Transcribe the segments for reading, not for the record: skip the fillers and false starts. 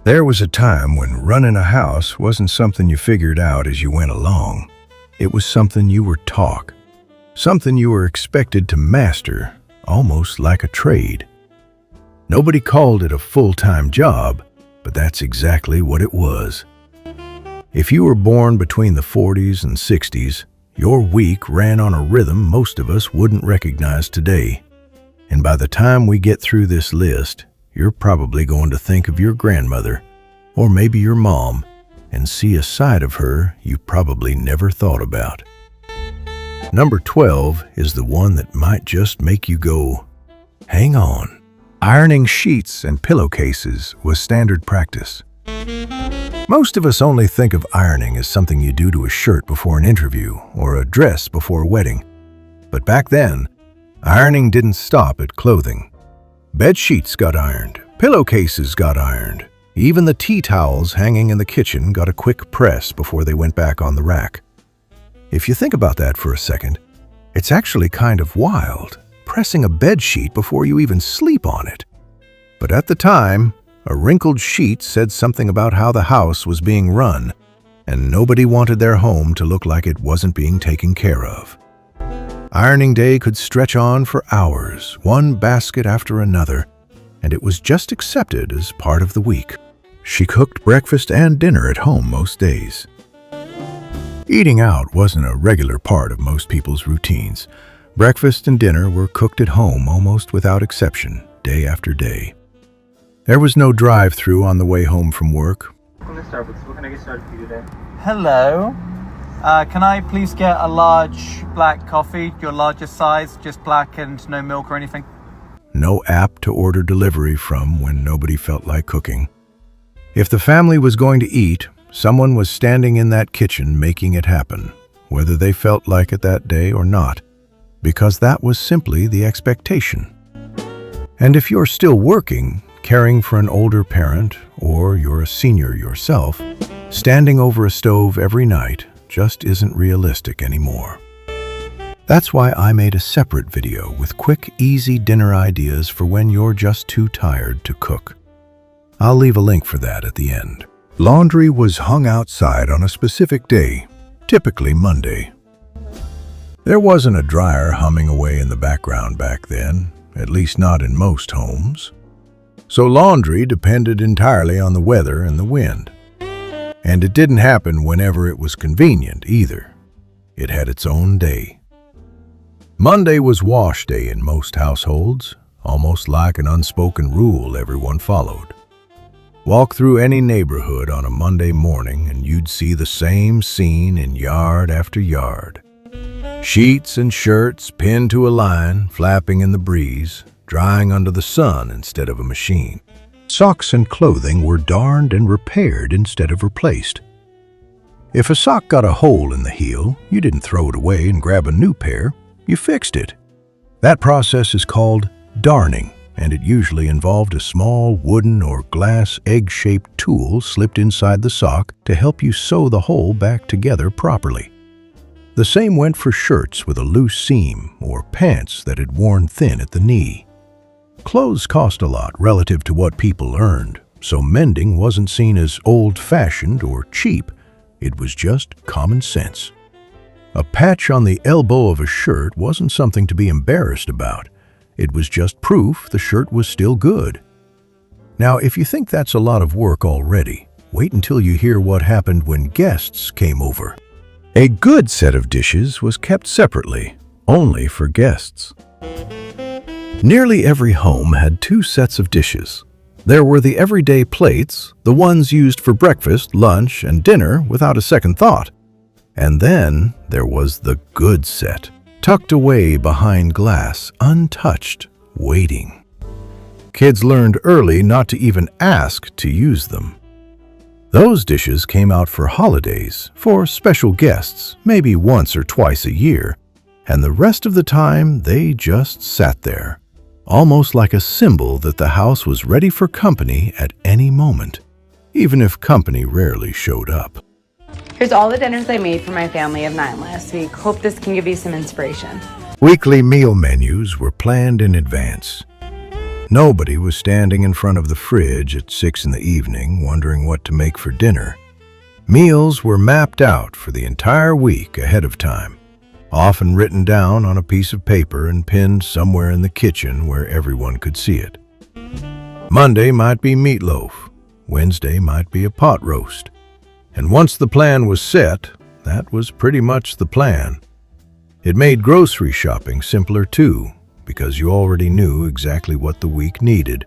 There was a time when running a house wasn't something you figured out as you went along. It was something you were taught, something you were expected to master, almost like a trade. Nobody called it a full-time job, but that's exactly what it was. If you were born between the 40s and 60s, your week ran on a rhythm most of us wouldn't recognize today. And by the time we get through this list, you're probably going to think of your grandmother, or maybe your mom, and see a side of her you probably never thought about. Number 12 is the one that might just make you go, hang on. Ironing sheets and pillowcases was standard practice. Most of us only think of ironing as something you do to a shirt before an interview or a dress before a wedding. But back then, ironing didn't stop at clothing. Bed sheets got ironed, pillowcases got ironed. Even the tea towels hanging in the kitchen got a quick press before they went back on the rack. If you think about that for a second, it's actually kind of wild, pressing a bed sheet before you even sleep on it. But at the time, a wrinkled sheet said something about how the house was being run, and nobody wanted their home to look like it wasn't being taken care of. Ironing day could stretch on for hours, one basket after another, and it was just accepted as part of the week. She cooked breakfast and dinner at home most days. Eating out wasn't a regular part of most people's routines. Breakfast and dinner were cooked at home almost without exception, day after day. There was no drive-through on the way home from work. Welcome to Starbucks. What can I get started for you today? Hello. Can I please get a large black coffee, your largest size, just black and no milk or anything? No app to order delivery from when nobody felt like cooking. If the family was going to eat, someone was standing in that kitchen making it happen, whether they felt like it that day or not, because that was simply the expectation. And if you're still working, caring for an older parent, or you're a senior yourself, standing over a stove every night just isn't realistic anymore. That's why I made a separate video with quick, easy dinner ideas for when you're just too tired to cook. I'll leave a link for that at the end. Laundry was hung outside on a specific day, typically Monday. There wasn't a dryer humming away in the background back then, at least not in most homes. So laundry depended entirely on the weather and the wind. And it didn't happen whenever it was convenient either. It had its own day. Monday was wash day in most households, almost like an unspoken rule everyone followed. Walk through any neighborhood on a Monday morning and you'd see the same scene in yard after yard. Sheets and shirts pinned to a line, flapping in the breeze, drying under the sun instead of a machine. Socks and clothing were darned and repaired instead of replaced. If a sock got a hole in the heel, you didn't throw it away and grab a new pair, you fixed it. That process is called darning, and it usually involved a small wooden or glass egg-shaped tool slipped inside the sock to help you sew the hole back together properly. The same went for shirts with a loose seam or pants that had worn thin at the knee. Clothes cost a lot relative to what people earned, so mending wasn't seen as old-fashioned or cheap. It was just common sense. A patch on the elbow of a shirt wasn't something to be embarrassed about. It was just proof the shirt was still good. Now, if you think that's a lot of work already, wait until you hear what happened when guests came over. A good set of dishes was kept separately, only for guests. Nearly every home had two sets of dishes. There were the everyday plates, the ones used for breakfast, lunch, and dinner without a second thought. And then there was the good set, tucked away behind glass, untouched, waiting. Kids learned early not to even ask to use them. Those dishes came out for holidays, for special guests, maybe once or twice a year, and the rest of the time they just sat there, almost like a symbol that the house was ready for company at any moment, even if company rarely showed up. Here's all the dinners I made for my family of 9 last week. Hope this can give you some inspiration. Weekly meal menus were planned in advance. Nobody was standing in front of the fridge at 6 in the evening wondering what to make for dinner. Meals were mapped out for the entire week ahead of time, often written down on a piece of paper and pinned somewhere in the kitchen where everyone could see it. Monday might be meatloaf, Wednesday might be a pot roast. And once the plan was set, that was pretty much the plan. It made grocery shopping simpler too, because you already knew exactly what the week needed,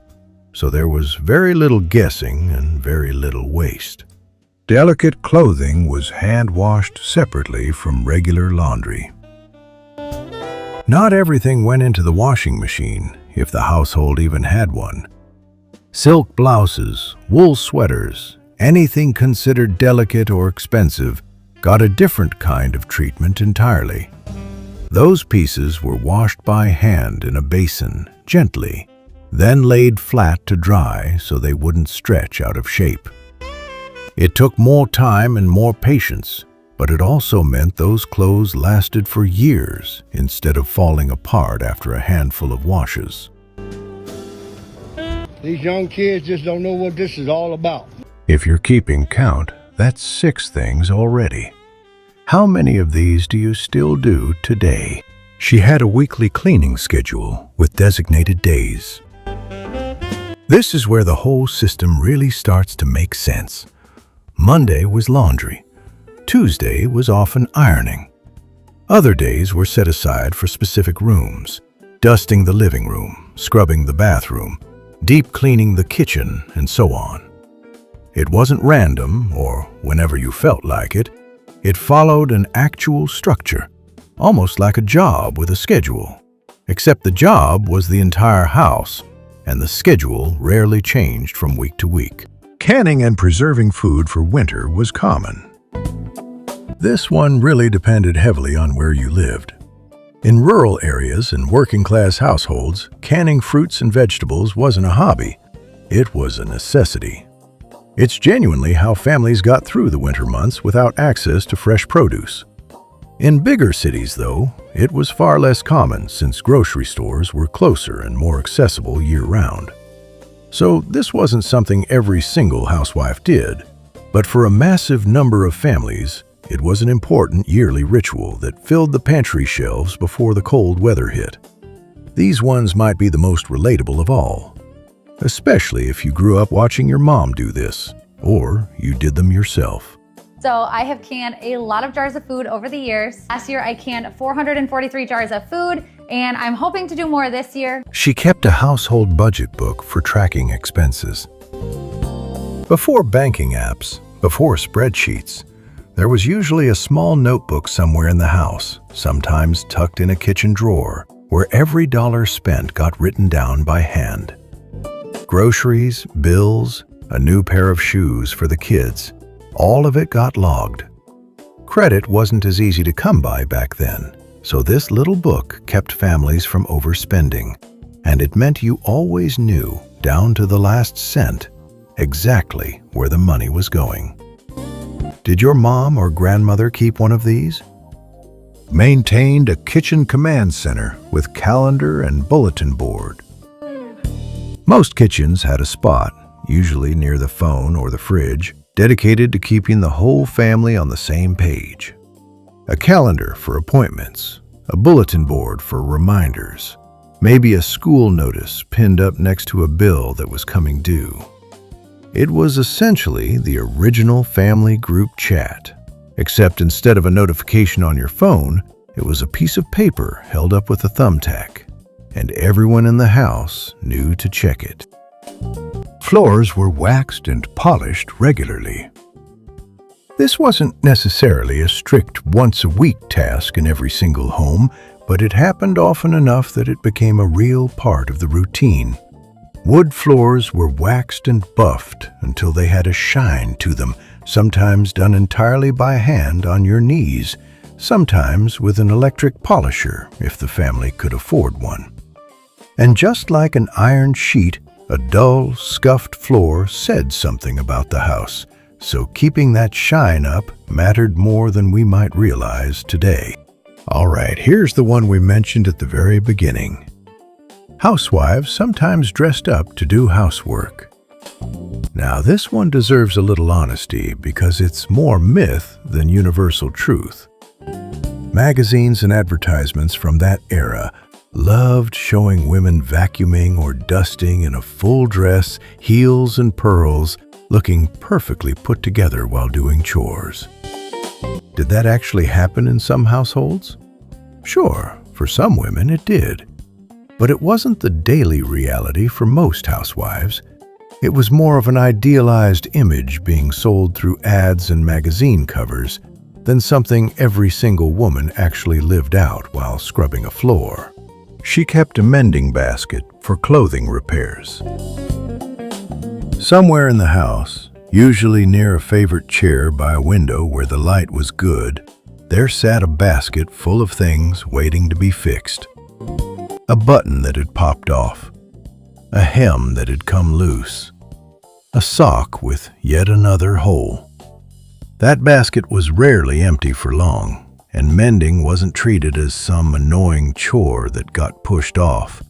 so there was very little guessing and very little waste. Delicate clothing was hand-washed separately from regular laundry. Not everything went into the washing machine, if the household even had one. Silk blouses, wool sweaters, anything considered delicate or expensive got a different kind of treatment entirely. Those pieces were washed by hand in a basin, gently, then laid flat to dry so they wouldn't stretch out of shape. It took more time and more patience, but it also meant those clothes lasted for years instead of falling apart after a handful of washes. These young kids just don't know what this is all about. If you're keeping count, that's 6 things already. How many of these do you still do today? She had a weekly cleaning schedule with designated days. This is where the whole system really starts to make sense. Monday was laundry. Tuesday was often ironing. Other days were set aside for specific rooms, dusting the living room, scrubbing the bathroom, deep cleaning the kitchen, and so on. It wasn't random or whenever you felt like it. It followed an actual structure, almost like a job with a schedule. Except the job was the entire house, and the schedule rarely changed from week to week. Canning and preserving food for winter was common. This one really depended heavily on where you lived. In rural areas and working-class households, canning fruits and vegetables wasn't a hobby. It was a necessity. It's genuinely how families got through the winter months without access to fresh produce. In bigger cities, though, it was far less common since grocery stores were closer and more accessible year-round. So this wasn't something every single housewife did, but for a massive number of families, it was an important yearly ritual that filled the pantry shelves before the cold weather hit. These ones might be the most relatable of all, especially if you grew up watching your mom do this, or you did them yourself. So I have canned a lot of jars of food over the years. Last year I canned 443 jars of food, and I'm hoping to do more this year. She kept a household budget book for tracking expenses. Before banking apps, before spreadsheets, there was usually a small notebook somewhere in the house, sometimes tucked in a kitchen drawer, where every dollar spent got written down by hand. Groceries, bills, a new pair of shoes for the kids, all of it got logged. Credit wasn't as easy to come by back then, so this little book kept families from overspending, and it meant you always knew, down to the last cent, exactly where the money was going. Did your mom or grandmother keep one of these? Maintained a kitchen command center with calendar and bulletin board. Most kitchens had a spot, usually near the phone or the fridge, dedicated to keeping the whole family on the same page. A calendar for appointments, a bulletin board for reminders, maybe a school notice pinned up next to a bill that was coming due. It was essentially the original family group chat, except instead of a notification on your phone, it was a piece of paper held up with a thumbtack, and everyone in the house knew to check it. Floors were waxed and polished regularly. This wasn't necessarily a strict once-a-week task in every single home, but it happened often enough that it became a real part of the routine. Wood floors were waxed and buffed until they had a shine to them, sometimes done entirely by hand on your knees, sometimes with an electric polisher if the family could afford one. And just like an iron sheet, a dull, scuffed floor said something about the house, so keeping that shine up mattered more than we might realize today. All right, here's the one we mentioned at the very beginning. Housewives sometimes dressed up to do housework. Now, this one deserves a little honesty because it's more myth than universal truth. Magazines and advertisements from that era loved showing women vacuuming or dusting in a full dress, heels and pearls, looking perfectly put together while doing chores. Did that actually happen in some households? Sure, for some women it did. But it wasn't the daily reality for most housewives. It was more of an idealized image being sold through ads and magazine covers than something every single woman actually lived out while scrubbing a floor. She kept a mending basket for clothing repairs. Somewhere in the house, usually near a favorite chair by a window where the light was good, there sat a basket full of things waiting to be fixed. A button that had popped off, a hem that had come loose, a sock with yet another hole. That basket was rarely empty for long, and mending wasn't treated as some annoying chore that got pushed off.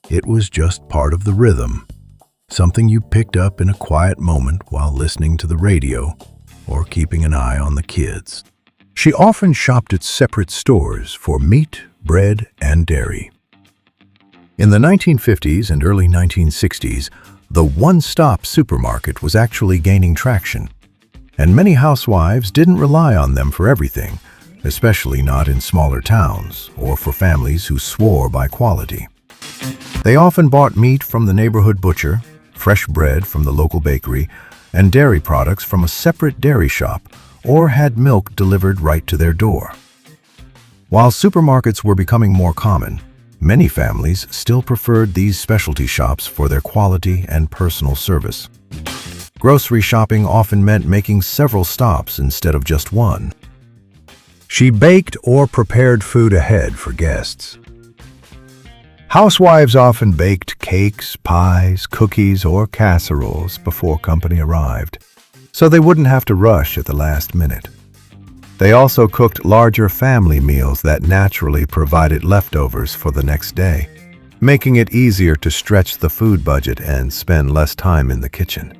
It was just part of the rhythm, something you picked up in a quiet moment while listening to the radio or keeping an eye on the kids. She often shopped at separate stores for meat, bread, and dairy. In the 1950s and early 1960s, the one-stop supermarket was actually gaining traction, and many housewives didn't rely on them for everything, especially not in smaller towns or for families who swore by quality. They often bought meat from the neighborhood butcher, fresh bread from the local bakery, and dairy products from a separate dairy shop, or had milk delivered right to their door. While supermarkets were becoming more common, many families still preferred these specialty shops for their quality and personal service. Grocery shopping often meant making several stops instead of just one. She baked or prepared food ahead for guests. Housewives often baked cakes, pies, cookies, or casseroles before company arrived, so they wouldn't have to rush at the last minute. They also cooked larger family meals that naturally provided leftovers for the next day, making it easier to stretch the food budget and spend less time in the kitchen.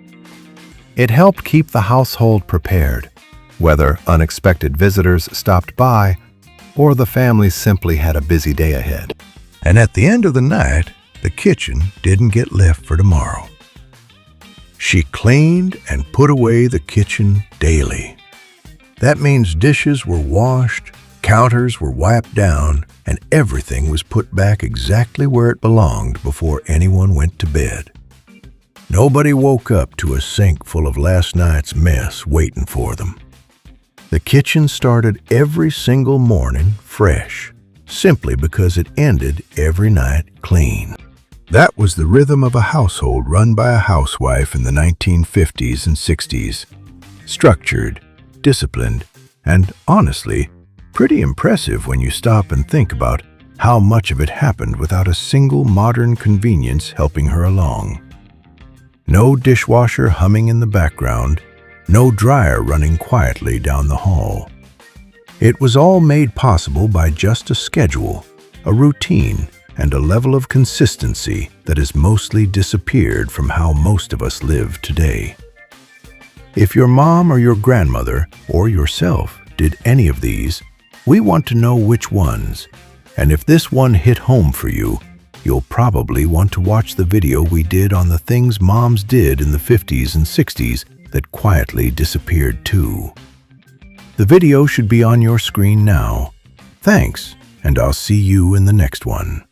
It helped keep the household prepared, whether unexpected visitors stopped by or the family simply had a busy day ahead. And at the end of the night, the kitchen didn't get left for tomorrow. She cleaned and put away the kitchen daily. That means dishes were washed, counters were wiped down, and everything was put back exactly where it belonged before anyone went to bed. Nobody woke up to a sink full of last night's mess waiting for them. The kitchen started every single morning fresh, simply because it ended every night clean. That was the rhythm of a household run by a housewife in the 1950s and 60s. Structured, disciplined, and honestly, pretty impressive when you stop and think about how much of it happened without a single modern convenience helping her along. No dishwasher humming in the background, no dryer running quietly down the hall. It was all made possible by just a schedule, a routine, and a level of consistency that has mostly disappeared from how most of us live today. If your mom or your grandmother or yourself did any of these, we want to know which ones. And if this one hit home for you, you'll probably want to watch the video we did on the things moms did in the 50s and 60s that quietly disappeared too. The video should be on your screen now. Thanks, and I'll see you in the next one.